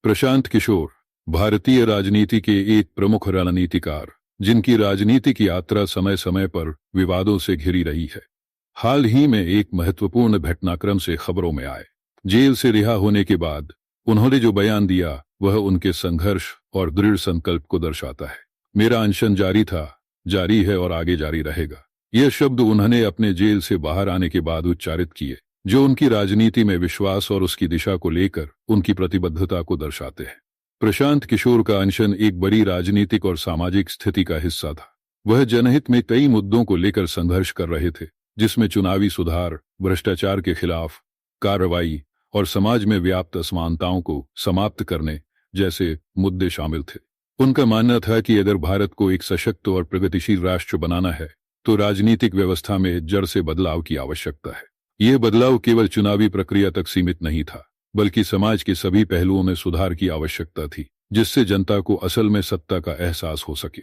प्रशांत किशोर भारतीय राजनीति के एक प्रमुख रणनीतिकार, जिनकी राजनीतिक यात्रा समय समय पर विवादों से घिरी रही है। हाल ही में एक महत्वपूर्ण घटनाक्रम से खबरों में आए। जेल से रिहा होने के बाद उन्होंने जो बयान दिया वह उनके संघर्ष और दृढ़ संकल्प को दर्शाता है। मेरा अनशन जारी था, जारी है और आगे जारी रहेगा। यह शब्द उन्होंने अपने जेल से बाहर आने के बाद उच्चारित किए, जो उनकी राजनीति में विश्वास और उसकी दिशा को लेकर उनकी प्रतिबद्धता को दर्शाते हैं। प्रशांत किशोर का अनशन एक बड़ी राजनीतिक और सामाजिक स्थिति का हिस्सा था। वह जनहित में कई मुद्दों को लेकर संघर्ष कर रहे थे, जिसमें चुनावी सुधार, भ्रष्टाचार के खिलाफ कार्रवाई और समाज में व्याप्त असमानताओं को समाप्त करने जैसे मुद्दे शामिल थे। उनका मानना था कि अगर भारत को एक सशक्त और प्रगतिशील राष्ट्र बनाना है तो राजनीतिक व्यवस्था में जड़ से बदलाव की आवश्यकता है। यह बदलाव केवल चुनावी प्रक्रिया तक सीमित नहीं था, बल्कि समाज के सभी पहलुओं में सुधार की आवश्यकता थी, जिससे जनता को असल में सत्ता का एहसास हो सके।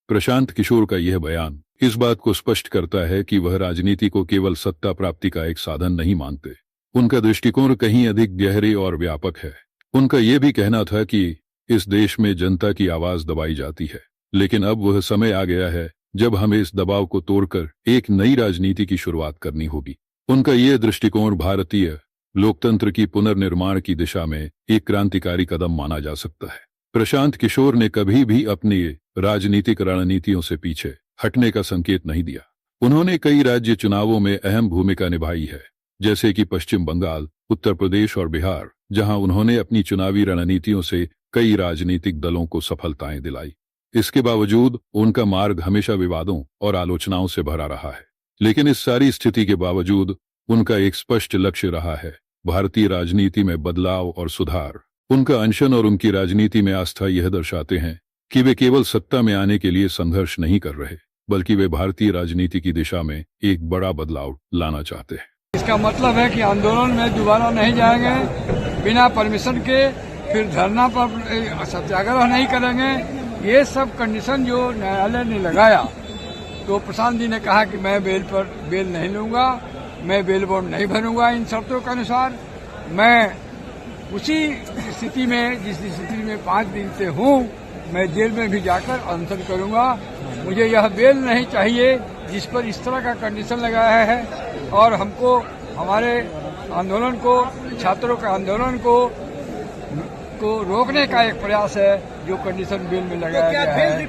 प्रशांत किशोर का यह बयान इस बात को स्पष्ट करता है कि वह राजनीति को केवल सत्ता प्राप्ति का एक साधन नहीं मानते। उनका दृष्टिकोण कहीं अधिक गहरे और व्यापक है। उनका यह भी कहना था कि इस देश में जनता की आवाज दबाई जाती है, लेकिन अब वह समय आ गया है जब हमें इस दबाव को तोड़कर एक नई राजनीति की शुरुआत करनी होगी। उनका यह दृष्टिकोण भारतीय लोकतंत्र की पुनर्निर्माण की दिशा में एक क्रांतिकारी कदम माना जा सकता है। प्रशांत किशोर ने कभी भी अपनी राजनीतिक रणनीतियों से पीछे हटने का संकेत नहीं दिया। उन्होंने कई राज्य चुनावों में अहम भूमिका निभाई है, जैसे कि पश्चिम बंगाल, उत्तर प्रदेश और बिहार, जहां उन्होंने अपनी चुनावी रणनीतियों से कई राजनीतिक दलों को सफलताएं दिलाई। इसके बावजूद उनका मार्ग हमेशा विवादों और आलोचनाओं से भरा रहा है, लेकिन इस सारी स्थिति के बावजूद उनका एक स्पष्ट लक्ष्य रहा है: भारतीय राजनीति में बदलाव और सुधार। उनका अनशन और उनकी राजनीति में आस्था यह दर्शाते हैं कि वे केवल सत्ता में आने के लिए संघर्ष नहीं कर रहे, बल्कि वे भारतीय राजनीति की दिशा में एक बड़ा बदलाव लाना चाहते हैं। इसका मतलब है कि आंदोलन में दोबारा नहीं जाएंगे, बिना परमिशन के, फिर धरना पर सत्याग्रह नहीं करेंगे। ये सब कंडीशन जो न्यायालय ने लगाया, तो प्रशांत जी ने कहा कि मैं बेल नहीं लूंगा, मैं बेल बॉन्ड नहीं भरूंगा। इन शर्तों के अनुसार मैं उसी स्थिति में, जिस स्थिति में 5 दिन से हूँ, मैं जेल में भी जाकर अनशन करूंगा। मुझे यह बेल नहीं चाहिए जिस पर इस तरह का कंडीशन लगाया है, और हमको हमारे आंदोलन को, छात्रों के आंदोलन को रोकने का एक प्रयास है जो कंडीशन बेल में लगाया गया है।